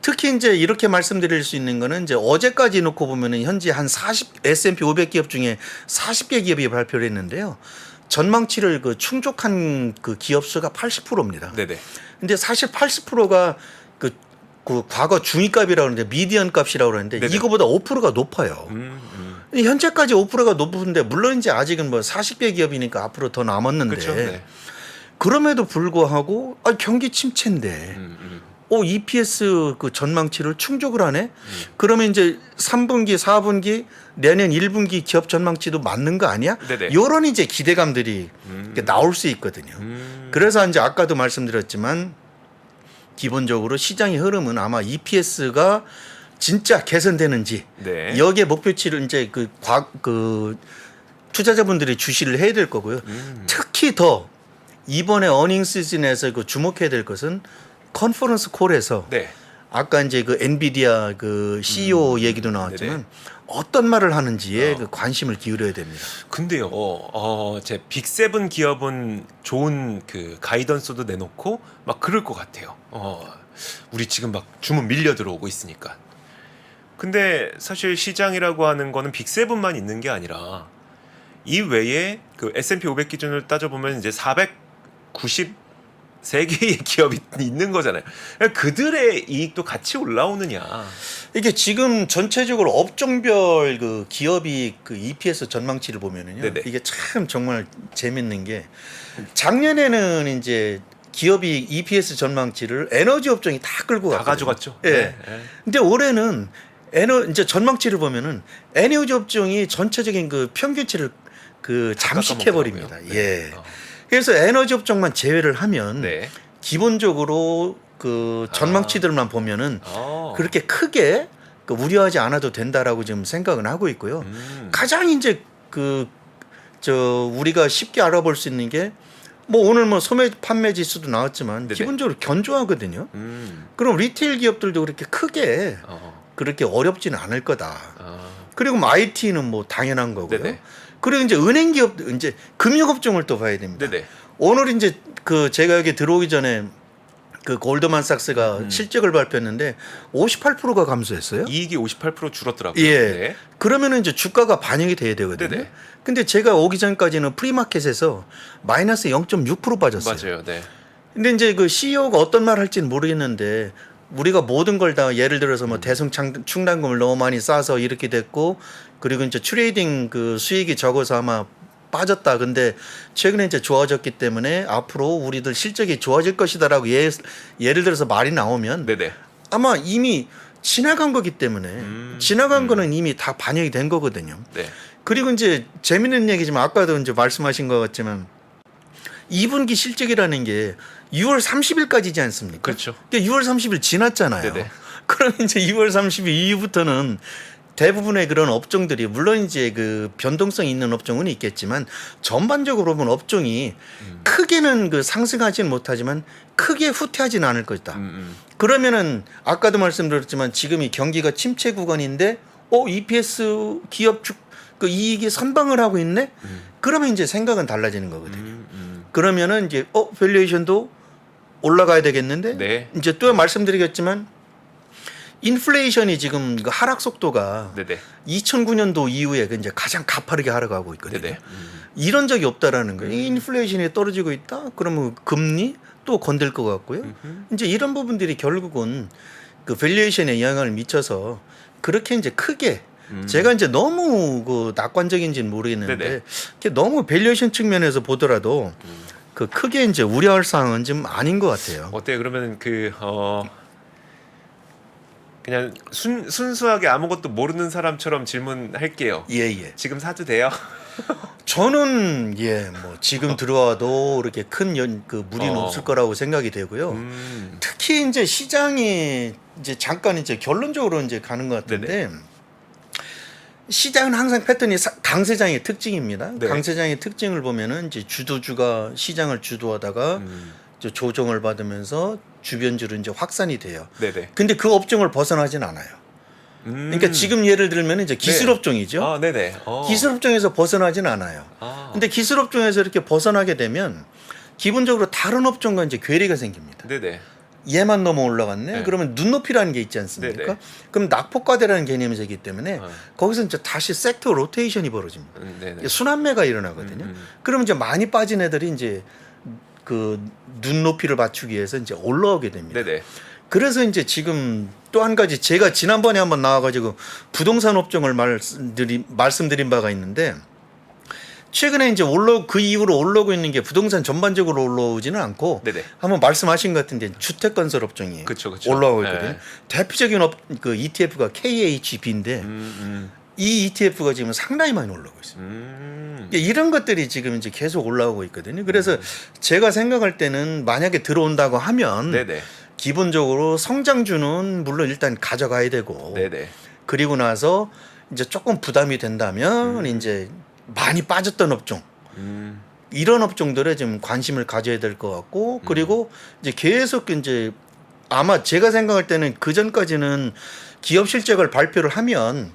S2: 특히 이제 이렇게 말씀드릴 수 있는 거는 이제 어제까지 놓고 보면은 현재 한 40 S&P 500 기업 중에 40개 기업이 발표를 했는데요. 전망치를 그 충족한 그 기업 수가 80%입니다.
S1: 네네.
S2: 근데 사실 80%가 그 과거 중위값이라고 하는데 미디언 값이라고 그러는데
S1: 네네.
S2: 이거보다 5%가 높아요. 현재까지 5%가 높은데 물론 이제 아직은 뭐 40개 기업이니까 앞으로 더 남았는데
S1: 그렇죠. 네.
S2: 그럼에도 불구하고 경기 침체인데 EPS 그 전망치를 충족을 하네. 그러면 이제 3분기, 4분기, 내년 1분기 기업 전망치도 맞는 거 아니야?
S1: 네네.
S2: 이런 이제 기대감들이 이렇게 나올 수 있거든요. 그래서 이제 아까도 말씀드렸지만 기본적으로 시장의 흐름은 아마 EPS가 진짜 개선되는지
S1: 네.
S2: 여기에 목표치를 이제 그 투자자분들이 주시를 해야 될 거고요. 특히 더 이번에 어닝 시즌에서 그 주목해야 될 것은 컨퍼런스 콜에서
S1: 네.
S2: 아까 이제 그 엔비디아 그 CEO 얘기도 나왔지만
S1: 네네.
S2: 어떤 말을 하는지에 그 관심을 기울여야 됩니다.
S1: 근데요, 제 빅세븐 기업은 좋은 그 가이던스도 내놓고 막 그럴 것 같아요. 우리 지금 막 주문 밀려 들어오고 있으니까. 근데 사실 시장이라고 하는 거는 빅세븐만 있는 게 아니라 이 외에 그 S&P 500 기준을 따져보면 이제 493개의 기업이 있는 거잖아요. 그러니까 그들의 이익도 같이 올라오느냐.
S2: 이게 지금 전체적으로 업종별 그 기업이 그 EPS 전망치를 보면은요.
S1: 네네.
S2: 이게 참 정말 재밌는 게 작년에는 이제 기업이 EPS 전망치를 에너지 업종이 다 끌고
S1: 다
S2: 갔거든요.
S1: 가져갔죠.
S2: 예.
S1: 네.
S2: 근데 올해는 이제 전망치를 보면은 에너지 업종이 전체적인 그 평균치를 그 잠식해 버립니다.
S1: 깎아먹더라고요.
S2: 예.
S1: 네.
S2: 그래서 에너지 업종만 제외를 하면
S1: 네.
S2: 기본적으로 그 전망치들만 보면은 그렇게 크게 그 우려하지 않아도 된다라고 지금 생각은 하고 있고요. 가장 이제 우리가 쉽게 알아볼 수 있는 게 뭐 오늘 뭐 소매 판매 지수도 나왔지만
S1: 네네.
S2: 기본적으로 견조하거든요.
S1: 음.
S2: 그럼 리테일 기업들도 그렇게 크게 그렇게 어렵지는 않을 거다. 그리고 뭐 IT는 뭐 당연한 거고요.
S1: 네네.
S2: 그리고 이제 은행 기업 이제 금융업종을 또 봐야 됩니다.
S1: 네네.
S2: 오늘 이제 그 제가 여기 들어오기 전에 그 골드만삭스가 실적을 발표했는데 58%가 감소했어요.
S1: 이익이 58% 줄었더라고요.
S2: 예.
S1: 네.
S2: 그러면은 이제 주가가 반영이 돼야 되거든요.
S1: 네네.
S2: 근데 제가 오기 전까지는 프리마켓에서 마이너스 0.6% 빠졌어요.
S1: 맞아요. 네.
S2: 근데 이제 그 CEO가 어떤 말 할지는 모르겠는데 우리가 모든 걸 다 예를 들어서 뭐 대승 충당금을 너무 많이 싸서 이렇게 됐고 그리고 이제 트레이딩 그 수익이 적어서 아마 빠졌다. 근데 최근에 이제 좋아졌기 때문에 앞으로 우리들 실적이 좋아질 것이다라고 예를 들어서 말이 나오면
S1: 네네.
S2: 아마 이미 지나간 거기 때문에 지나간 거는 이미 다 반영이 된 거거든요.
S1: 네.
S2: 그리고 이제 재밌는 얘기지만 아까도 이제 말씀하신 것 같지만 2분기 실적이라는 게 6월 30일까지지 않습니까?
S1: 그렇죠.
S2: 그러니까 6월 30일 지났잖아요.
S1: 네네.
S2: 그럼 이제 6월 30일 이후부터는 대부분의 그런 업종들이 물론 이제 그 변동성 있는 업종은 있겠지만 전반적으로 보면 업종이 크게는 그 상승하지는 못하지만 크게 후퇴하지는 않을 것이다. 그러면은 아까도 말씀드렸지만 지금이 경기가 침체 구간인데 EPS 기업 그 이익이 선방을 하고 있네. 그러면 이제 생각은 달라지는 거거든요. 그러면은 이제 밸류에이션도 올라가야 되겠는데
S1: 네.
S2: 이제 또 말씀드리겠지만 인플레이션이 지금 그 하락 속도가
S1: 네네.
S2: 2009년도 이후에 이제 가장 가파르게 하락하고 있거든요.
S1: 네네.
S2: 이런 적이 없다라는 거예요. 인플레이션이 떨어지고 있다. 그러면 금리 또 건들 것 같고요. 이제 이런 부분들이 결국은 그 밸류에이션에 영향을 미쳐서 그렇게 이제 크게 제가 이제 너무 그 낙관적인지는 모르겠는데
S1: 네네.
S2: 이렇게 너무 밸류에이션 측면에서 보더라도 그 크게 이제 우려할 사항은 좀 아닌 것 같아요.
S1: 어때요? 그러면 그냥 순수하게 아무것도 모르는 사람처럼 질문할게요.
S2: 예.
S1: 지금 사도 돼요?
S2: 저는 뭐 지금 들어와도 이렇게 큰 그 무리는 없을 거라고 생각이 되고요. 특히 이제 시장이 이제 잠깐 이제 결론적으로 이제 가는 것 같은데 시장은 항상 패턴이 강세장의 특징입니다.
S1: 네.
S2: 강세장의 특징을 보면은 이제 주도주가 시장을 주도하다가 이제 조정을 받으면서 주변주로 이제 확산이 돼요.
S1: 네네.
S2: 근데 그 업종을 벗어나진 않아요. 그러니까 지금 예를 들면 이제 기술
S1: 네.
S2: 업종이죠.
S1: 아, 네네.
S2: 기술 업종에서 벗어나진 않아요. 근데 기술 업종에서 이렇게 벗어나게 되면 기본적으로 다른 업종과 이제 괴리가 생깁니다.
S1: 네네.
S2: 얘만 넘어 올라갔네.
S1: 네.
S2: 그러면 눈높이라는 게 있지 않습니까?
S1: 네네.
S2: 그럼 낙폭과대라는 개념이 되기 때문에 거기서 이제 다시 섹터 로테이션이 벌어집니다.
S1: 네네.
S2: 순환매가 일어나거든요. 그러면 이제 많이 빠진 애들이 이제 그 눈높이를 맞추기 위해서 이제 올라오게 됩니다.
S1: 네네.
S2: 그래서 이제 지금 또 한 가지 제가 지난번에 한번 나와가지고 부동산 업종을 말씀드린 바가 있는데 최근에 이제 그 이후로 올라오고 있는 게 부동산 전반적으로 올라오지는 않고
S1: 네네.
S2: 한번 말씀하신 것 같은데 주택건설 업종이
S1: 그쵸.
S2: 올라오고 있거든요.
S1: 네.
S2: 대표적인 그 ETF가 KHB인데 이 ETF가 지금 상당히 많이 올라오고 있습니다. 이런 것들이 지금 이제 계속 올라오고 있거든요. 그래서 제가 생각할 때는 만약에 들어온다고 하면
S1: 네네.
S2: 기본적으로 성장주는 물론 일단 가져가야 되고
S1: 네네.
S2: 그리고 나서 이제 조금 부담이 된다면 이제 많이 빠졌던 업종 이런 업종들에 좀 관심을 가져야 될 것 같고 그리고 이제 계속 이제 아마 제가 생각할 때는 그 전까지는 기업 실적을 발표를 하면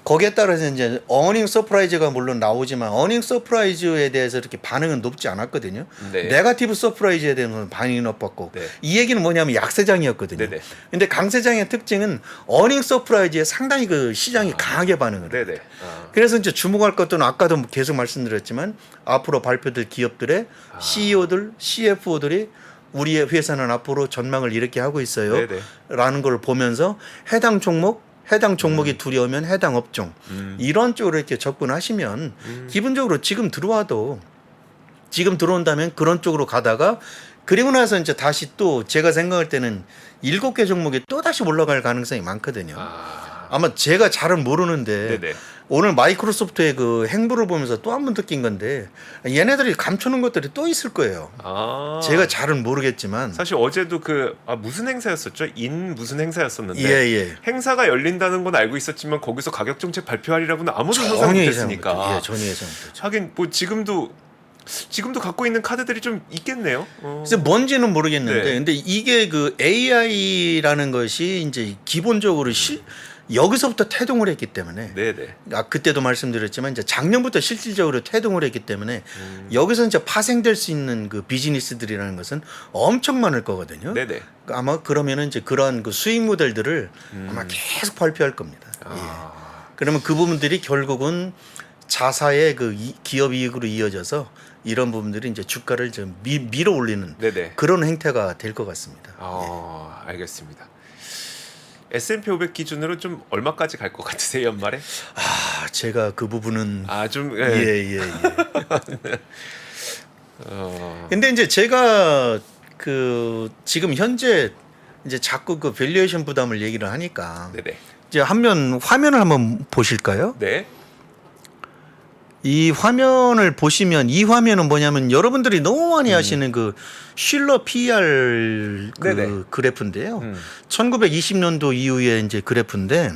S2: 거기에 따라서 이제 어닝 서프라이즈가 물론 나오지만 어닝 서프라이즈에 대해서 이렇게 반응은 높지 않았거든요.
S1: 네.
S2: 네거티브 서프라이즈에 대해서는 반응이 높았고
S1: 네.
S2: 이 얘기는 뭐냐면 약세장이었거든요.
S1: 네네.
S2: 근데 강세장의 특징은 어닝 서프라이즈에 상당히 그 시장이 강하게 반응을 해요.
S1: 네네.
S2: 그래서 이제 주목할 것은 아까도 계속 말씀드렸지만 앞으로 발표될 기업들의 CEO들, CFO들이 우리의 회사는 앞으로 전망을 이렇게 하고 있어요.
S1: 네네.
S2: 라는 걸 보면서 해당 종목이 두려우면 해당 업종 이런 쪽으로 이렇게 접근하시면 기본적으로 지금 들어온다면 그런 쪽으로 가다가 그리고 나서 이제 다시 또 제가 생각할 때는 7개 종목이 또 다시 올라갈 가능성이 많거든요. 아마 제가 잘은 모르는데
S1: 네네.
S2: 오늘 마이크로소프트의 그 행보를 보면서 또 한 번 느낀 건데 얘네들이 감추는 것들이 또 있을 거예요. 제가 잘은 모르겠지만
S1: 사실 어제도 무슨 행사였었죠? 무슨 행사였었는데
S2: 예.
S1: 행사가 열린다는 건 알고 있었지만 거기서 가격 정책 발표하리라고는 아무도 상상
S2: 전혀 예상
S1: 못했으니까.
S2: 못했죠. 전혀 예상 못했죠.
S1: 하긴 뭐 지금도 지금도 갖고 있는 카드들이 좀 있겠네요.
S2: 그래서 뭔지는 모르겠는데,
S1: 네.
S2: 근데 이게 그 AI라는 것이 이제 기본적으로 여기서부터 태동을 했기 때문에,
S1: 네네.
S2: 그때도 말씀드렸지만 이제 작년부터 실질적으로 태동을 했기 때문에 여기서 이제 파생될 수 있는 그 비즈니스들이라는 것은 엄청 많을 거거든요.
S1: 네네.
S2: 아마 그러면은 이제 그러한 그 수익 모델들을 아마 계속 발표할 겁니다. 예. 그러면 그 부분들이 결국은 자사의 그 기업 이익으로 이어져서 이런 부분들이 이제 주가를 좀 밀어 올리는
S1: 네네.
S2: 그런 행태가 될 것 같습니다.
S1: 알겠습니다. S&P 500 기준으로 좀 얼마까지 갈 것 같으세요, 연말에?
S2: 제가 그 부분은
S1: 좀
S2: 예. 근데 이제 제가 그 지금 현재 이제 자꾸 그 밸류에이션 부담을 얘기를 하니까
S1: 네네.
S2: 이제 화면을 한번 보실까요?
S1: 네.
S2: 이 화면을 보시면 이 화면은 뭐냐면 여러분들이 너무 많이 하시는 그 슐러 PER 그
S1: 네네.
S2: 그래프인데요. 1920년도 이후에 이제 그래프인데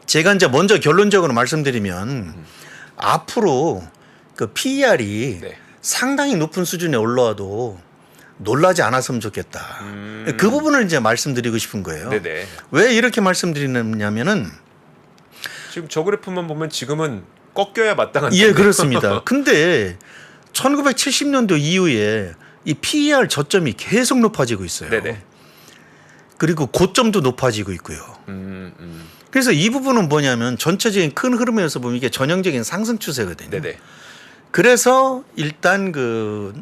S2: 제가 이제 먼저 결론적으로 말씀드리면 앞으로 그 PER이
S1: 네.
S2: 상당히 높은 수준에 올라와도 놀라지 않았으면 좋겠다. 그 부분을 이제 말씀드리고 싶은 거예요.
S1: 네네.
S2: 왜 이렇게 말씀드리냐면은
S1: 지금 저 그래프만 보면 지금은 꺾여야 마땅한.
S2: 예, 그렇습니다. 근데 1970년도 이후에 이 PER 저점이 계속 높아지고 있어요.
S1: 네네.
S2: 그리고 고점도 높아지고 있고요. 그래서 이 부분은 뭐냐면 전체적인 큰 흐름에서 보면 이게 전형적인 상승 추세거든요.
S1: 네네.
S2: 그래서 일단 그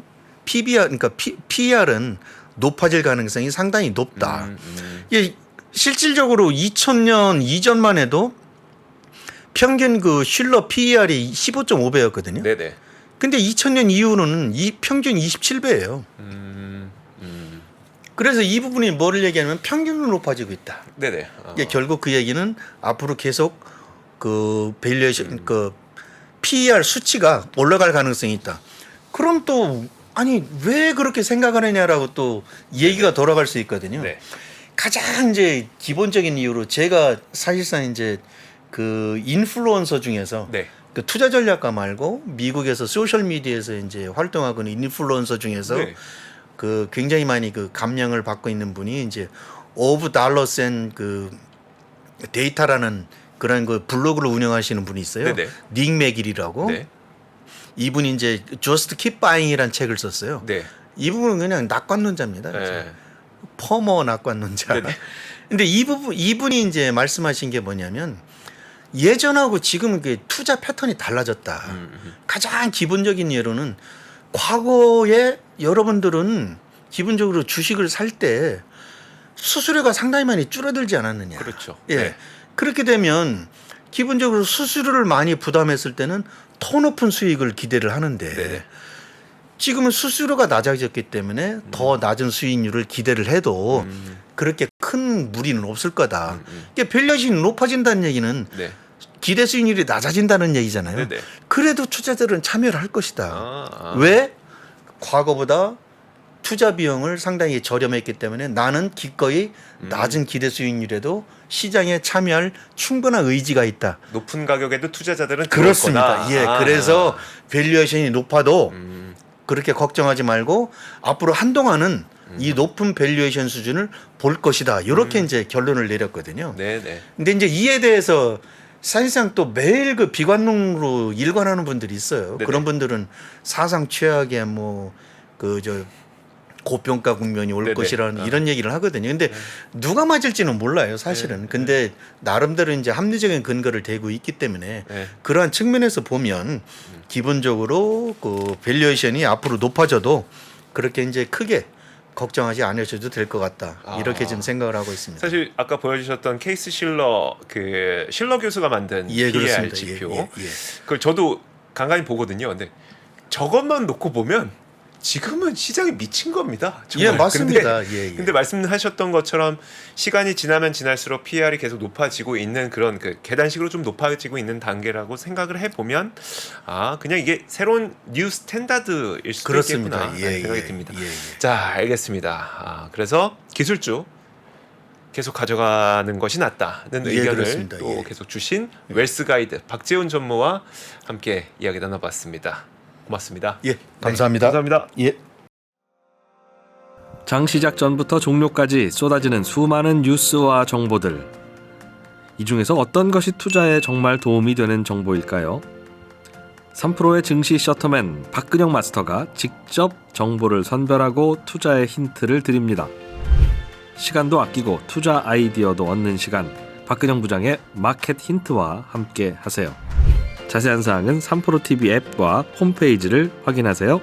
S2: PBR 그러니까 PER은 높아질 가능성이 상당히 높다. 이게 실질적으로 2000년 이전만 해도 평균 그 슐러 PER이 15.5배였거든요.
S1: 네네.
S2: 근데 2000년 이후로는 이 평균 27배예요. 그래서 이 부분이 뭐를 얘기하냐면 평균은 높아지고 있다.
S1: 네네.
S2: 이게 결국 그 얘기는 앞으로 계속 그 밸류에이션 그 PER 수치가 올라갈 가능성이 있다. 그럼 또 아니 왜 그렇게 생각하느냐라고 또 얘기가 돌아갈 수 있거든요.
S1: 네.
S2: 가장 이제 기본적인 이유로 제가 사실상 이제 그 인플루언서 중에서
S1: 네.
S2: 그 투자 전략가 말고 미국에서 소셜 미디어에서 이제 활동하고 있는 인플루언서 중에서
S1: 네.
S2: 그 굉장히 많이 그 감명을 받고 있는 분이 이제 오브 달러스 앤 그 데이터라는 그런 그 블로그를 운영하시는 분이 있어요.
S1: 네네.
S2: 닉 맥일이라고.
S1: 네.
S2: 이분이 이제 Just Keep Buying이라는 책을 썼어요.
S1: 네.
S2: 이분은 그냥 낙관론자입니다.
S1: 네.
S2: 퍼머 낙관론자.
S1: 네네.
S2: 근데 이분이 이제 말씀하신 게 뭐냐면 예전하고 지금 그 투자 패턴이 달라졌다. 가장 기본적인 예로는 과거에 여러분들은 기본적으로 주식을 살 때 수수료가 상당히 많이 줄어들지 않았느냐.
S1: 그렇죠.
S2: 예.
S1: 네.
S2: 그렇게 되면 기본적으로 수수료를 많이 부담했을 때는 더 높은 수익을 기대를 하는데
S1: 네네.
S2: 지금은 수수료가 낮아졌기 때문에 더 낮은 수익률을 기대를 해도 그렇게 큰 무리는 없을 거다. 이게 밸류에이션이 높아진다는 얘기는
S1: 네.
S2: 기대 수익률이 낮아진다는 얘기잖아요.
S1: 네네.
S2: 그래도 투자자들은 참여를 할 것이다.
S1: 왜?
S2: 왜? 과거보다 투자 비용을 상당히 저렴했기 때문에 나는 기꺼이 낮은 기대 수익률에도 시장에 참여할 충분한 의지가 있다.
S1: 높은 가격에도 투자자들은
S2: 그렇습니다.
S1: 들어올
S2: 예,
S1: 거다.
S2: 그래서 밸류에이션이 높아도 그렇게 걱정하지 말고 앞으로 한동안은 이 높은 밸류에이션 수준을 볼 것이다. 이렇게 이제 결론을 내렸거든요.
S1: 네네.
S2: 근데 이제 이에 대해서 사실상 또 매일 그 비관론으로 일관하는 분들이 있어요.
S1: 네네.
S2: 그런 분들은 사상 최악의 뭐 그 저 고평가 국면이 올
S1: 네네.
S2: 것이라는 이런 얘기를 하거든요. 근데 누가 맞을지는 몰라요, 사실은. 근데 나름대로 이제 합리적인 근거를 대고 있기 때문에
S1: 네.
S2: 그러한 측면에서 보면 기본적으로 그 밸류에이션이 앞으로 높아져도 그렇게 이제 크게 걱정하지 않으셔도 될 것 같다. 이렇게 지금 생각을 하고 있습니다.
S1: 사실 아까 보여주셨던 케이스 실러 그 실러 교수가 만든
S2: 예,
S1: PER
S2: 그렇습니다.
S1: 지표.
S2: 예.
S1: 그걸 저도 간간히 보거든요. 근데 저것만 놓고 보면 지금은 시장이 미친 겁니다. 정말.
S2: 예, 맞습니다.
S1: 근데,
S2: 예.
S1: 근데 말씀하셨던 것처럼 시간이 지나면 지날수록 PER이 계속 높아지고 있는 그런 그 계단식으로 좀 높아지고 있는 단계라고 생각을 해보면 그냥 이게 새로운 뉴 스탠다드일 수도
S2: 그렇습니다.
S1: 있겠구나 라는 생각이
S2: 예.
S1: 듭니다.
S2: 예.
S1: 자, 알겠습니다. 그래서 기술주 계속 가져가는 것이 낫다는
S2: 예,
S1: 의견을
S2: 그렇습니다.
S1: 또
S2: 예.
S1: 계속 주신 웰스 가이드 박재훈 전무와 함께 이야기 나눠봤습니다. 고맙습니다.
S2: 예, 감사합니다.
S1: 네, 감사합니다.
S2: 예.
S3: 장 시작 전부터 종료까지 쏟아지는 수많은 뉴스와 정보들. 이 중에서 어떤 것이 투자에 정말 도움이 되는 정보일까요? 3프로의 증시 셔터맨 박근영 마스터가 직접 정보를 선별하고 투자의 힌트를 드립니다. 시간도 아끼고 투자 아이디어도 얻는 시간, 박근영 부장의 마켓 힌트와 함께 하세요. 자세한 사항은 3프로 TV 앱과 홈페이지를 확인하세요.